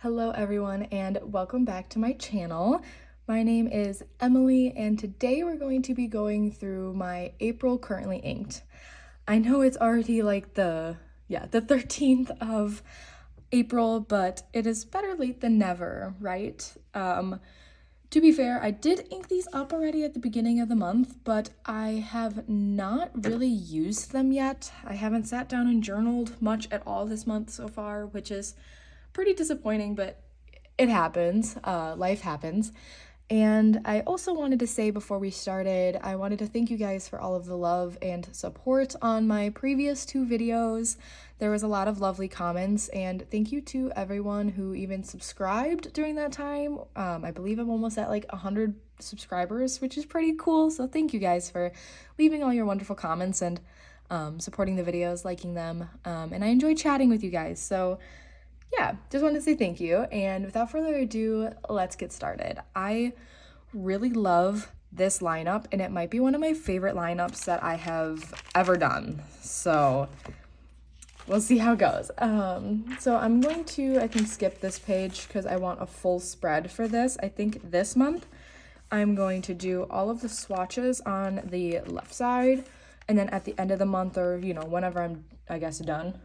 Hello everyone and welcome back to my channel. My name is Emily and today we're going to be going through my April currently inked. I know it's already like the 13th of April, but it is better late than never, right? To be fair, I did ink these up already at the beginning of the month, but I have not really used them yet. I haven't sat down and journaled much at all this month so far, which is pretty disappointing, but it happens. Life happens. And I also wanted to say before we started, I wanted to thank you guys for all of the love and support on my previous two videos. There was a lot of lovely comments, and thank you to everyone who even subscribed during that time. I believe I'm almost at like 100 subscribers, which is pretty cool. So thank you guys for leaving all your wonderful comments and supporting the videos, liking them. And I enjoy chatting with you guys. So yeah, just wanted to say thank you. And without further ado, let's get started. I really love this lineup, and it might be one of my favorite lineups that I have ever done. So we'll see how it goes. So I'm going to, I think, skip this page because I want a full spread for this. I think this month I'm going to do all of the swatches on the left side, and then at the end of the month, or whenever I'm, I guess, done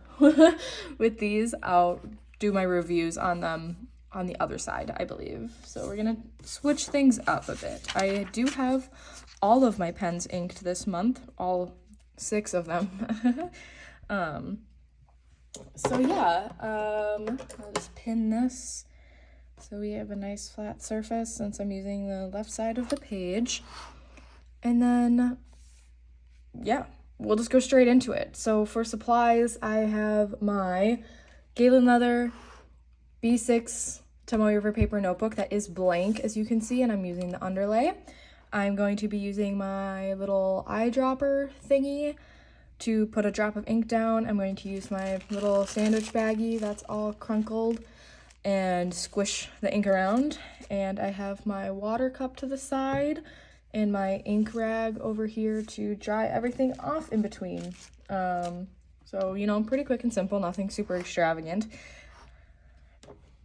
with these, I'll do my reviews on them on the other side, I believe. So we're gonna switch things up a bit. I do have all of my pens inked this month, all 6 of them. So yeah, I'll just pin this so we have a nice flat surface since I'm using the left side of the page. And then, yeah, we'll just go straight into it. So for supplies, I have my Galen Leather B6 Tomoe River paper notebook that is blank, as you can see, and I'm using the underlay. I'm going to be using my little eyedropper thingy to put a drop of ink down. I'm going to use my little sandwich baggie that's all crunkled and squish the ink around. And I have my water cup to the side and my ink rag over here to dry everything off in between. So, pretty quick and simple, nothing super extravagant.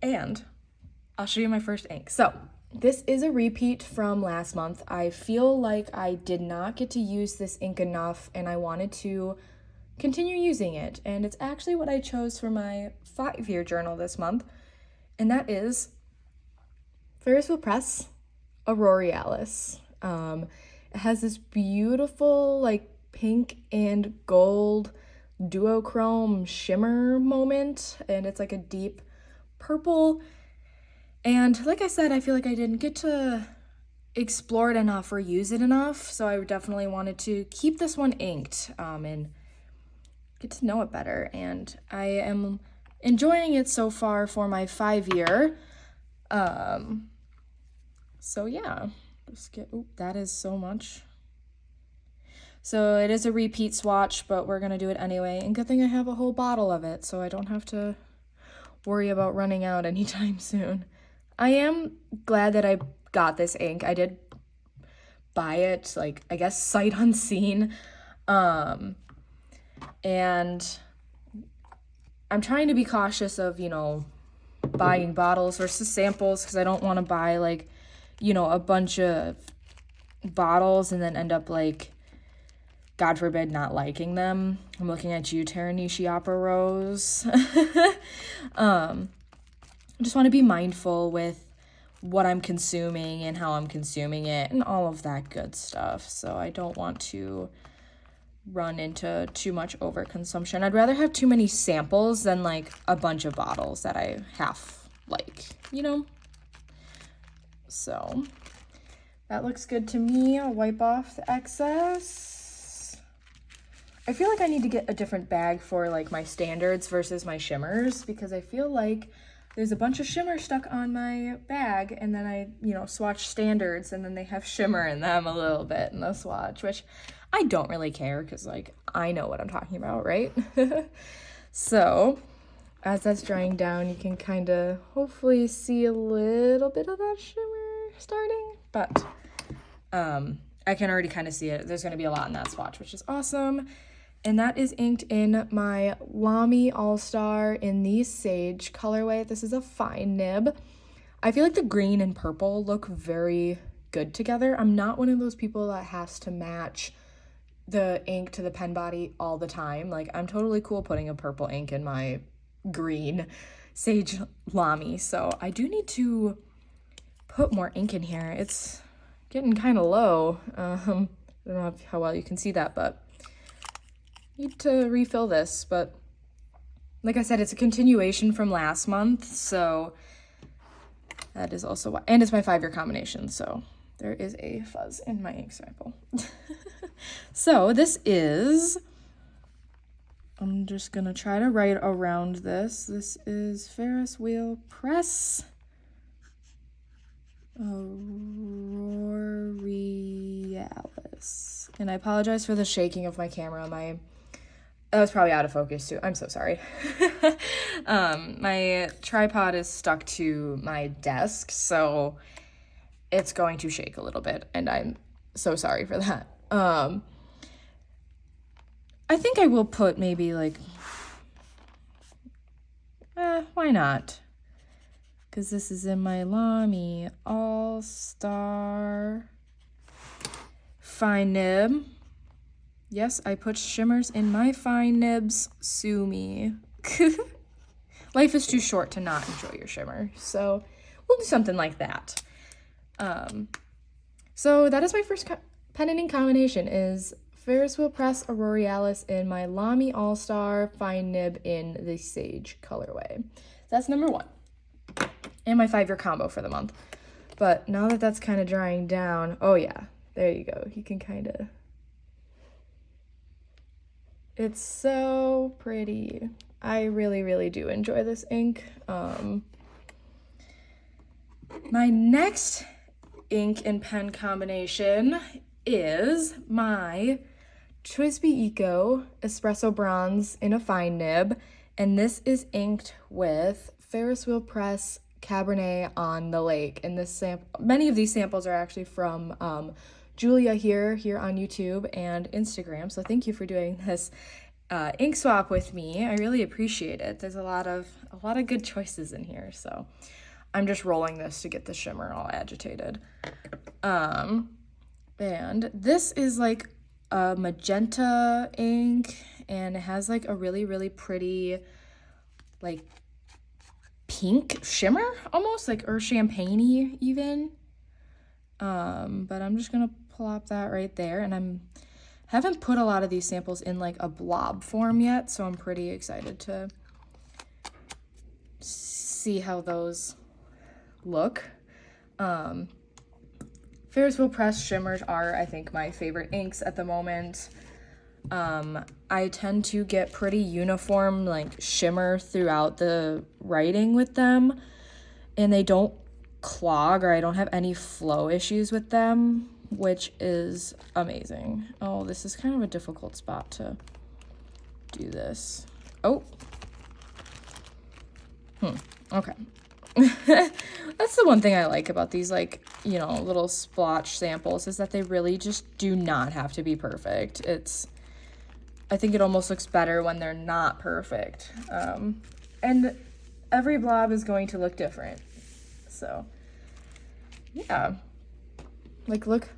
And I'll show you my first ink. So this is a repeat from last month. I feel like I did not get to use this ink enough, and I wanted to continue using it. And it's actually what I chose for my 5-year journal this month, and that is Ferris Wheel Press Aurorealis. It has this beautiful like pink and gold duochrome shimmer moment, and it's like a deep purple. And like I said, I feel like I didn't get to explore it enough or use it enough, so I definitely wanted to keep this one inked and get to know it better. And I am enjoying it so far for my 5-year. So yeah, let's get, that is so much. So it is a repeat swatch, but we're gonna do it anyway. And good thing I have a whole bottle of it, so I don't have to worry about running out anytime soon. I am glad that I got this ink. I did buy it, like, I guess sight unseen. And I'm trying to be cautious of, buying bottles versus samples, because I don't want to buy, like, a bunch of bottles and then end up, like, God forbid, not liking them. I'm looking at you, Teranishi Opera Rose. I just want to be mindful with what I'm consuming and how I'm consuming it and all of that good stuff. So I don't want to run into too much overconsumption. I'd rather have too many samples than like a bunch of bottles that I half like, So that looks good to me. I'll wipe off the excess. I feel like I need to get a different bag for like my standards versus my shimmers, because I feel like there's a bunch of shimmer stuck on my bag, and then I, swatch standards, and then they have shimmer in them a little bit in the swatch, which I don't really care because, like, I know what I'm talking about, right? So as that's drying down, you can kind of hopefully see a little bit of that shimmer starting, but I can already kind of see it. There's going to be a lot in that swatch, which is awesome. And that is inked in my Lamy All-Star in the Sage colorway. This is a fine nib. I feel like the green and purple look very good together. I'm not one of those people that has to match the ink to the pen body all the time. Like, I'm totally cool putting a purple ink in my green Sage Lamy. So I do need to put more ink in here. It's getting kind of low. I don't know how well you can see that, but need to refill this. But like I said, it's a continuation from last month, so that is also why. And it's my 5-year combination, so there is a fuzz in my ink sample. So this is, I'm just gonna try to write around this. This is Ferris Wheel Press Aurealis. And I apologize for the shaking of my camera. That was probably out of focus too. I'm so sorry. My tripod is stuck to my desk, so it's going to shake a little bit, and I'm so sorry for that. I think I will put maybe like, why not? Because this is in my Lamy All-Star fine nib. Yes, I put shimmers in my fine nibs. Sue me. Life is too short to not enjoy your shimmer, so we'll do something like that. So that is my first pen and ink combination, is Ferris Wheel Press Aurealis in my Lamy All-Star fine nib in the Sage colorway. That's number 1. And my 5-year combo for the month. But now that that's kind of drying down, oh yeah, there you go. You can kind of, it's so pretty. I really, really do enjoy this ink. My next ink and pen combination is my TWSBI Eco Espresso Bronze in a fine nib, and this is inked with Ferris Wheel Press Cabernet on the Lake. And this sample, many of these samples are actually from Julia here on YouTube and Instagram, so thank you for doing this ink swap with me. I really appreciate it. There's a lot of good choices in here, so I'm just rolling this to get the shimmer all agitated. And this is like a magenta ink, and it has like a really, really pretty like pink shimmer, almost like, or champagne-y even. But I'm just gonna plop that right there, and haven't put a lot of these samples in like a blob form yet, so I'm pretty excited to see how those look. Ferris Wheel Press shimmers are, I think, my favorite inks at the moment. I tend to get pretty uniform like shimmer throughout the writing with them, and they don't clog, or I don't have any flow issues with them, which is amazing. Oh, this is kind of a difficult spot to do this. Oh. Okay. That's the one thing I like about these, like, you know, little splotch samples, is that they really just do not have to be perfect. I think it almost looks better when they're not perfect. And every blob is going to look different. So, yeah. Like, look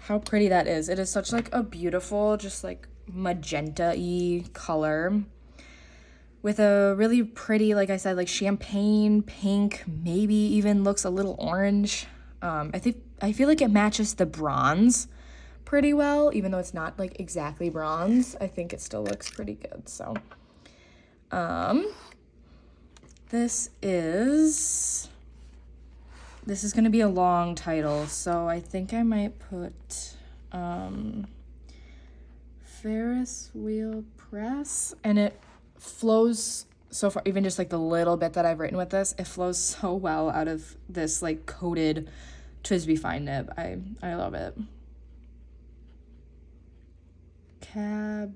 how pretty that is. It is such, like, a beautiful, just, like, magenta-y color with a really pretty, like I said, like, champagne pink, maybe even looks a little orange. I feel like it matches the bronze pretty well, even though it's not, like, exactly bronze. I think it still looks pretty good, so. This is gonna be a long title, so I think I might put Ferris Wheel Press, and it flows so far, even just like the little bit that I've written with this, it flows so well out of this like coated TWSBI fine nib. I love it. Cabernet.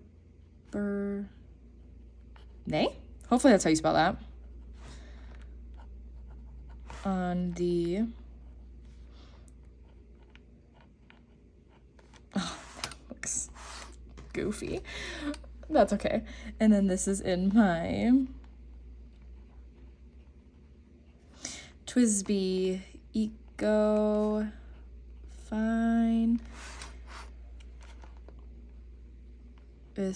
Hopefully that's how you spell that. On the, oh, that looks goofy. That's okay. And then this is in my TWSBI Eco Fine. There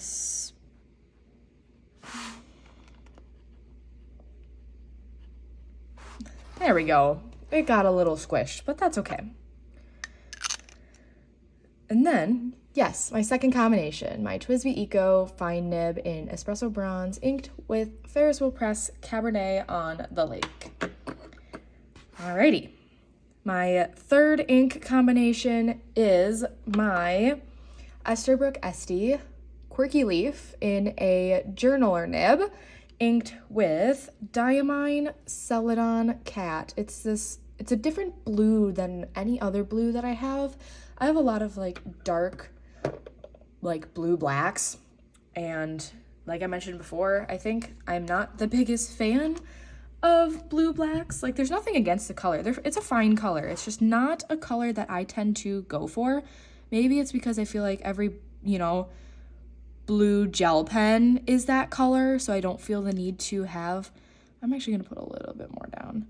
we go. It got a little squished, but that's okay. And then, yes, my second combination, my TWSBI Eco Fine Nib in Espresso Bronze, inked with Ferris Wheel Press Cabernet on the Lake. Alrighty. My third ink combination is my Esterbrook Esty Quirky Leaf in a journaler nib, inked with Diamine Seladon Cat. It's a different blue than any other blue that I have. I have a lot of like dark, like blue blacks, and like I mentioned before, I think I'm not the biggest fan of blue blacks. Like, there's nothing against the color. It's a fine color. It's just not a color that I tend to go for. Maybe it's because I feel like every, blue gel pen is that color, so I don't feel the need to have, I'm actually gonna put a little bit more down.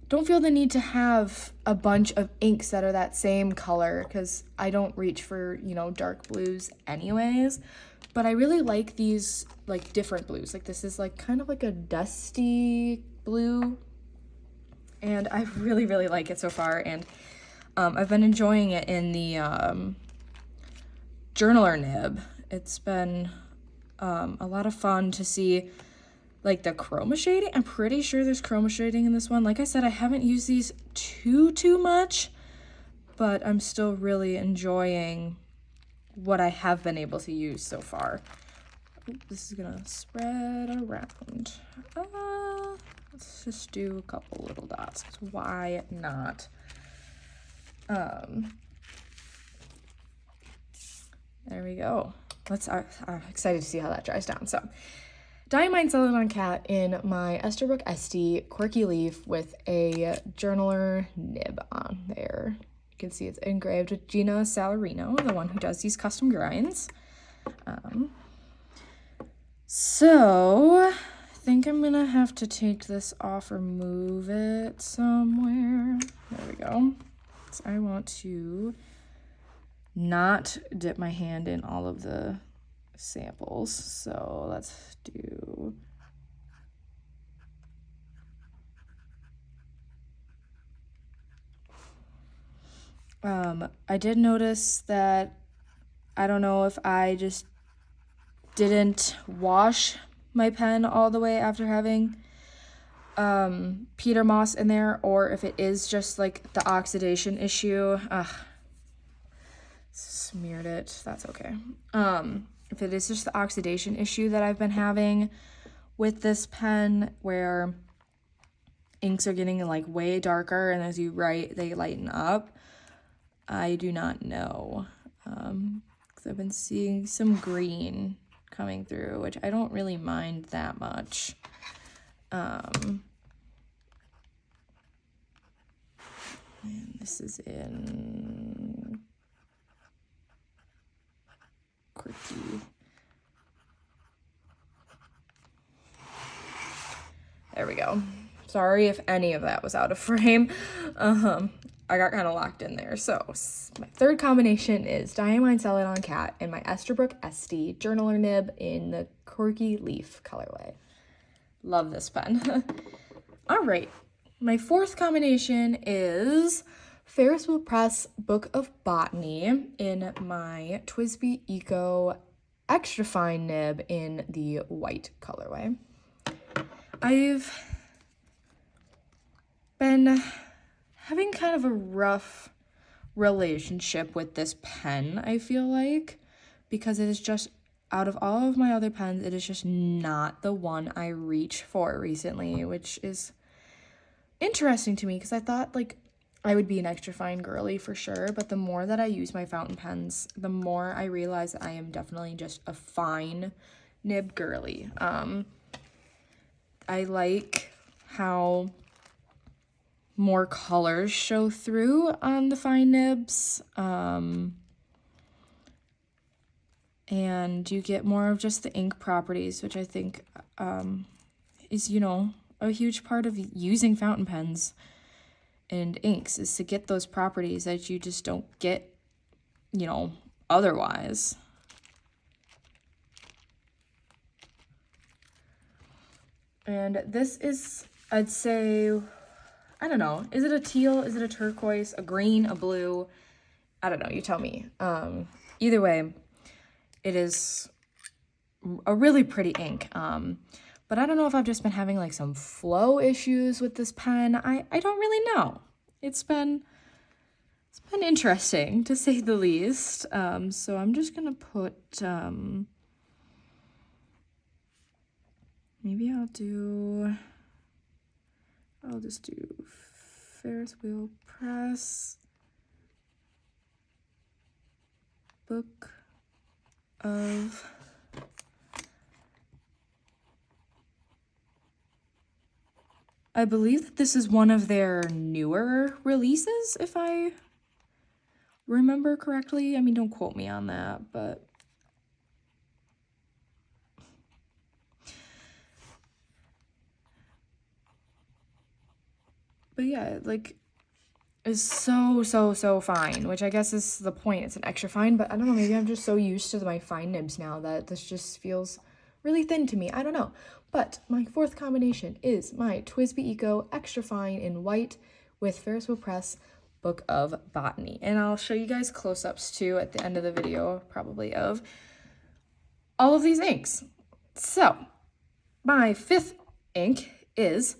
Don't feel the need to have a bunch of inks that are that same color, because I don't reach for, dark blues anyways. But I really like these, like, different blues. Like, this is, like, kind of like a dusty blue. And I really, really like it so far. And I've been enjoying it in the journaler nib. It's been a lot of fun to see, like, the chroma shading. I'm pretty sure there's chroma shading in this one. Like I said, I haven't used these too much, but I'm still really enjoying what I have been able to use so far. This is gonna spread around. Let's just do a couple little dots, 'cause why not? There we go. I'm excited to see how that dries down. So, Diamine Seladon Cat in my Esterbrook Esty Quirky Leaf with a journaler nib on there. You can see it's engraved with Gina Salarino, the one who does these custom grinds. So, I think I'm gonna have to take this off or move it somewhere. There we go. So I want to not dip my hand in all of the samples. So let's do I did notice that, I don't know if I just didn't wash my pen all the way after having Peter Moss in there, or if it is just like the oxidation issue. Smeared it. That's okay. If it is just the oxidation issue that I've been having with this pen, where inks are getting like way darker, and as you write, they lighten up, I do not know. 'Cause I've been seeing some green coming through, which I don't really mind that much. And this is in Quirky. There we go. Sorry if any of that was out of frame. I got kind of locked in there. So my third combination is Diamine Seladon Cat and my Esterbrook Esty journaler nib in the Quirky Leaf colorway. Love this pen. All right. My fourth combination is Ferris Wheel Press Book of Botany in my TWSBI Eco Extra Fine nib in the white colorway. I've been having kind of a rough relationship with this pen, I feel like, because it is just, out of all of my other pens, it is just not the one I reach for recently, which is interesting to me, because I thought, like, I would be an extra fine girly for sure, but the more that I use my fountain pens, the more I realize that I am definitely just a fine nib girly. I like how more colors show through on the fine nibs. and you get more of just the ink properties, which I think is, you know, a huge part of using fountain pens and inks, is to get those properties that you just don't get, you know, otherwise. And this is, I'd say, I don't know, is it a teal, is it a turquoise, a green, a blue? I don't know, you tell me. Either way, it is a really pretty ink. But I don't know if I've just been having like some flow issues with this pen. I don't really know. It's been interesting, to say the least. So I'm just gonna put, maybe I'll just do Ferris Wheel Press, Book of I believe that this is one of their newer releases, if I remember correctly. I mean, don't quote me on that, but yeah, like, is so fine, which I guess is the point. It's an extra fine, but I don't know, maybe I'm just so used to my fine nibs now that this just feels really thin to me. I don't know. But my fourth combination is my TWSBI Eco Extra Fine in white with Ferris Wheel Press Book of Botany. And I'll show you guys close-ups too at the end of the video, probably, of all of these inks. So my fifth ink is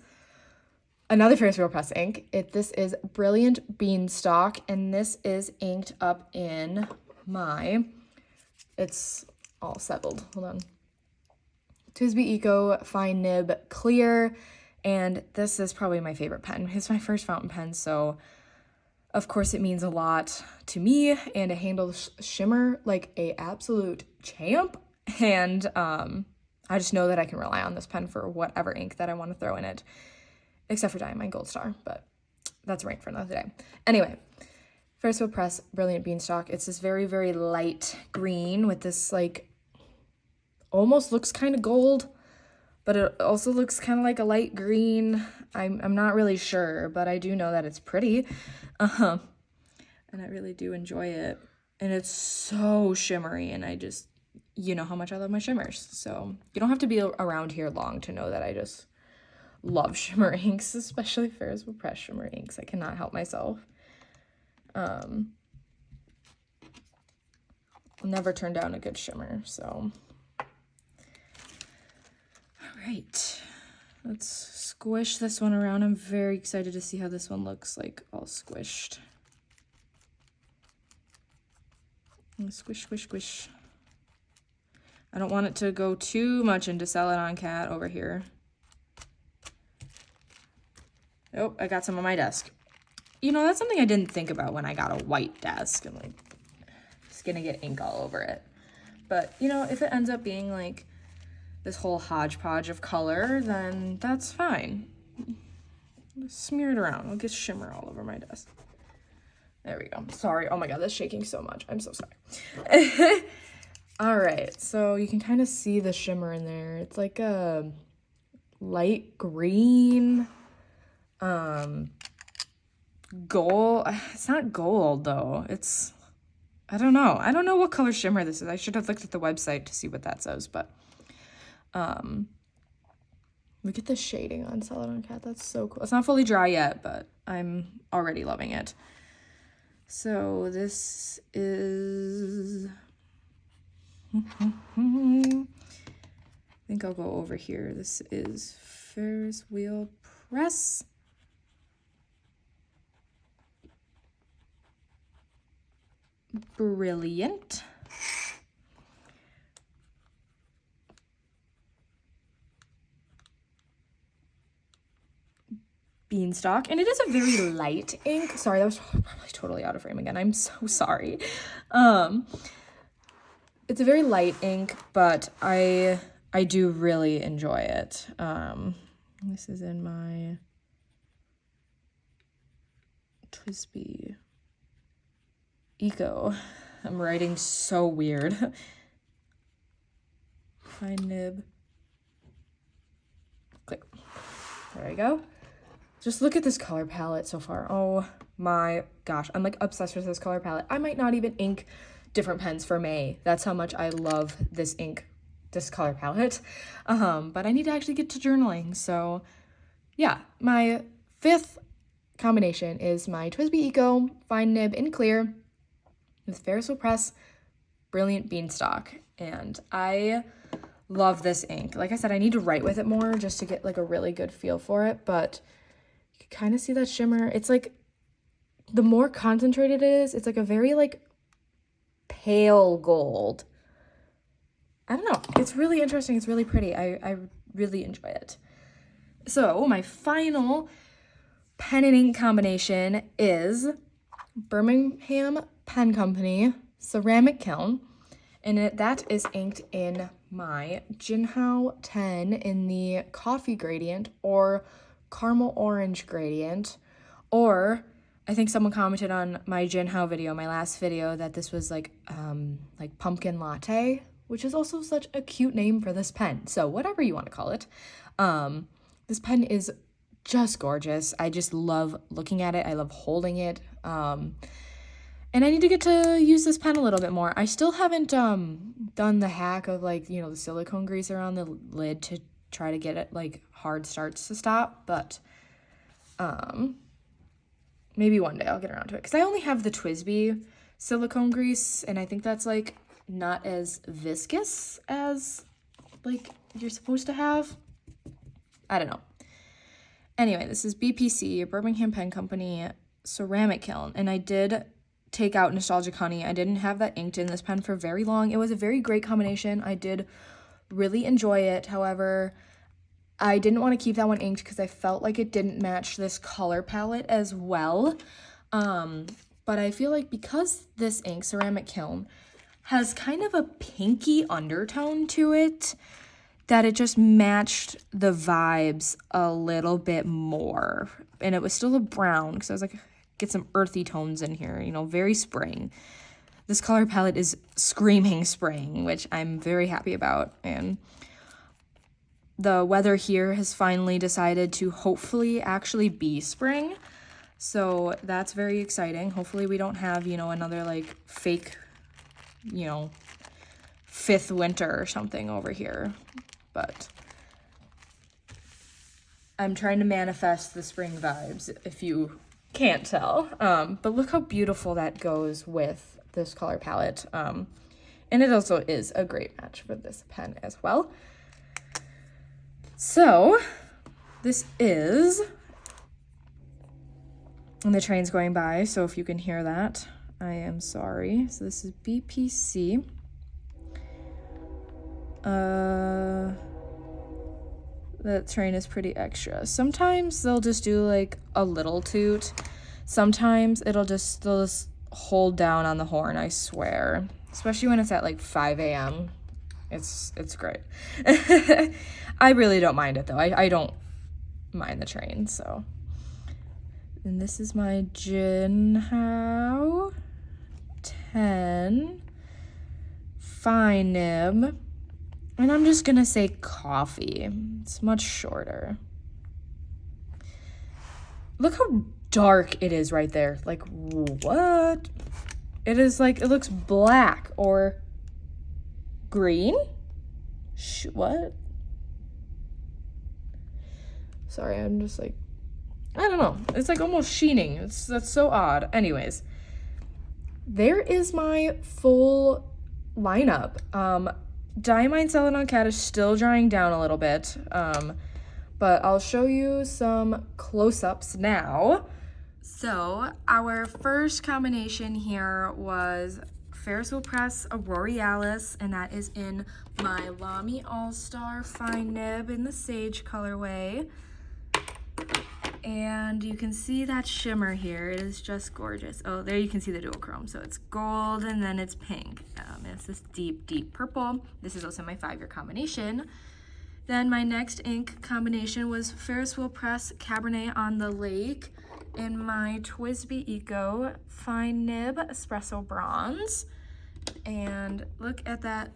another Ferris Wheel Press ink. This is Brilliant Beanstalk, and this is inked up in my, it's all settled, hold on, TWSBI Eco Fine Nib Clear, and this is probably my favorite pen. It's my first fountain pen, so of course it means a lot to me, and it handles shimmer like a absolute champ, and I just know that I can rely on this pen for whatever ink that I want to throw in it, except for Diamine Gold Star, but that's a rant for another day. Anyway, Ferris Wheel Press Brilliant Beanstalk. It's this very, very light green with this, like, almost looks kind of gold, but it also looks kind of like a light green. I'm not really sure, but I do know that it's pretty. And I really do enjoy it. And it's so shimmery, and I just, you know how much I love my shimmers. So you don't have to be around here long to know that I just love shimmer inks, especially Ferris Wheel Press shimmer inks. I cannot help myself. I'll never turn down a good shimmer, so. All right, let's squish this one around. I'm very excited to see how this one looks like all squished. Squish, squish, squish. I don't want it to go too much into Seladon Cat over here. Oh, I got some on my desk. You know, that's something I didn't think about when I got a white desk. I'm like, just gonna get ink all over it. But, you know, if it ends up being like this whole hodgepodge of color, then that's fine. Just smear it around. I'll get shimmer all over my desk. There we go. Sorry. Oh my god, that's shaking so much. I'm so sorry. All right, so you can kind of see the shimmer in there. It's like a light green, gold. It's not gold though. It's, I don't know. I don't know what color shimmer this is. I should have looked at the website to see what that says, but look at the shading on Seladon Cat. That's so cool. It's not fully dry yet, but I'm already loving it. So this is, I think I'll go over here. This is Ferris Wheel Press. Brilliant. Beanstalk, and it is a very light ink. Sorry, that was probably totally out of frame again. I'm so sorry. It's a very light ink, but I do really enjoy it. This is in my TWSBI Eco. I'm writing so weird. fine nib. Click. There we go. Just look at this color palette so far. Oh my gosh, I'm like obsessed with this color palette. I might not even ink different pens for May. That's how much I love this color palette. But I need to actually get to journaling. So yeah, my 5th combination is my TWSBI Eco Fine Nib in Clear with Ferris Wheel Press Brilliant Beanstalk. And I love this ink. Like I said, I need to write with it more just to get like a really good feel for it, but you can kind of see that shimmer. It's like, the more concentrated it is, it's like a very like pale gold. I don't know. It's really interesting. It's really pretty. I really enjoy it. So my final pen and ink combination is Birmingham Pen Company Ceramic Kiln. And that is inked in my Jinhao 10 in the coffee gradient or caramel orange gradient. Or I think someone commented on my Jinhao video, my last video, that this was like pumpkin latte, which is also such a cute name for this pen. So whatever you want to call it. This pen is just gorgeous. I just love looking at it. I love holding it. And I need to get to use this pen a little bit more. I still haven't done the hack of like, you know, the silicone greaser on the lid to try to get it like hard starts to stop, but maybe one day I'll get around to it. Because I only have the TWSBI silicone grease, and I think that's like not as viscous as like you're supposed to have. I don't know. Anyway, this is BPC, Birmingham Pen Company Ceramic Kiln, and I did take out Nostalgic Honey. I didn't have that inked in this pen for very long. It was a very great combination. I did really enjoy it. However, I didn't want to keep that one inked because I felt like it didn't match this color palette as well. But I feel like because this ink, Ceramic Kiln, has kind of a pinky undertone to it, that it just matched the vibes a little bit more. And it was still a brown because I was like, get some earthy tones in here, you know, very spring. This color palette is screaming spring, which I'm very happy about. And the weather here has finally decided to hopefully actually be spring. So that's very exciting. Hopefully we don't have, you know, another like fake, you know, 5th winter or something over here. But I'm trying to manifest the spring vibes, if you can't tell. But look how beautiful that goes with this color palette. And it also is a great match for this pen as well. So this is, and the train's going by, so if you can hear that, I am sorry. So this is BPC. That train is pretty extra. Sometimes they'll just do like a little toot. Sometimes they'll just hold down on the horn, I swear. Especially when it's at like 5 a.m. It's great. I really don't mind it though. I don't mind the train, so. And this is my Jinhao 10 Fine Nib. And I'm just gonna say coffee. It's much shorter. Look how dark it is right there. Like, what? It is like, it looks black or green? What? Sorry, I'm just like, I don't know. It's like almost sheening. That's so odd. Anyways, there is my full lineup. Diamine Seladon Cat is still drying down a little bit, but I'll show you some close-ups now. So our first combination here was Ferris Wheel Press Auroralis, and that is in my Lamy All-Star Fine Nib in the Sage colorway. And you can see that shimmer here. It is just gorgeous. Oh, there you can see the duochrome. So it's gold and then it's pink. It's this deep, deep purple. This is also my 5-year combination. Then my next ink combination was Ferris Wheel Press Cabernet on the Lake in my TWSBI Eco Fine Nib Espresso Bronze. And look at that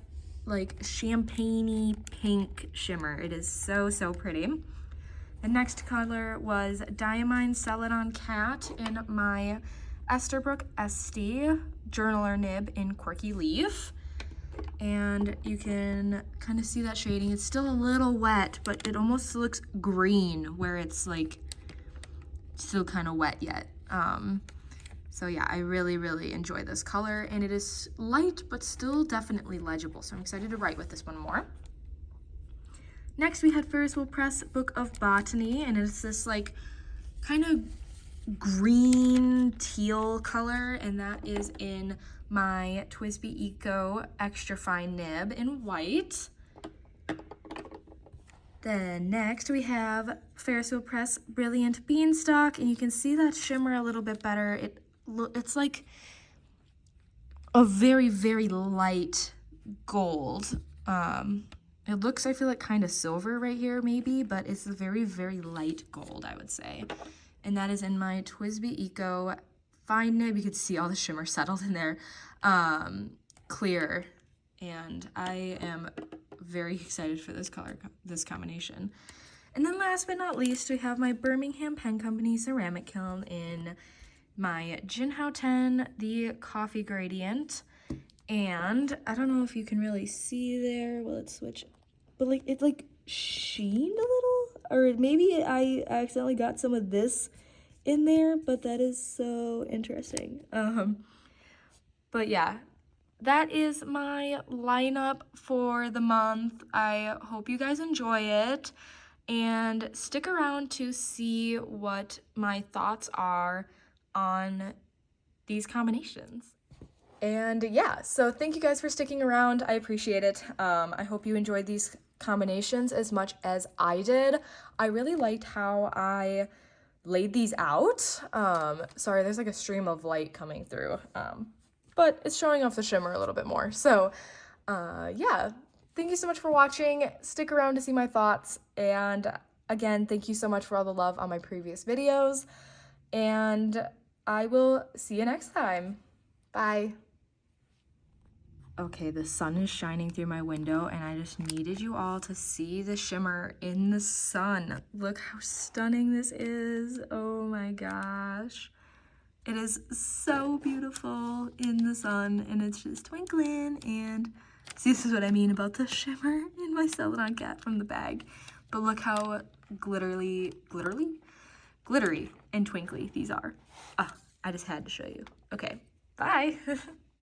like champagne-y pink shimmer. It is so, so pretty. The next color was Diamine Seladon Cat in my Esterbrook Esty Journaler Nib in Quirky Leaf. And you can kind of see that shading. It's still a little wet, but it almost looks green where it's like still kind of wet yet. So yeah, I really, really enjoy this color, and it is light, but still definitely legible. So I'm excited to write with this one more. Next, we had Ferris Wheel Press Book of Botany, and it's this like kind of green teal color, and that is in my TWSBI Eco Extra Fine Nib in white. Then next we have Ferris Wheel Press Brilliant Beanstalk, and you can see that shimmer a little bit better. It's like a very, very light gold. It looks, I feel like, kind of silver right here maybe, but it's a very, very light gold, I would say. And that is in my TWSBI Eco Fine Nib. You can see all the shimmer settled in there, clear. And I am very excited for this color, this combination. And then last but not least, we have my Birmingham Pen Company ceramic kiln in my Jinhao 10, the Coffee Gradient. And I don't know if you can really see there. Well, let's switch. But like it like sheened a little, or maybe I accidentally got some of this in there, but that is so interesting. But yeah, that is my lineup for the month. I hope you guys enjoy it, and stick around to see what my thoughts are on these combinations. And yeah, so thank you guys for sticking around. I appreciate it. I hope you enjoyed these combinations as much as I did. I really liked how I laid these out. Sorry, there's like a stream of light coming through, but it's showing off the shimmer a little bit more. So yeah, thank you so much for watching. Stick around to see my thoughts. And again, thank you so much for all the love on my previous videos. And I will see you next time. Bye. Okay, the sun is shining through my window, and I just needed you all to see the shimmer in the sun. Look how stunning this is. Oh my gosh. It is so beautiful in the sun, and it's just twinkling. And see, this is what I mean about the shimmer in my Celadon Cat from the bag. But look how glittery and twinkly these are. I just had to show you. Okay, bye.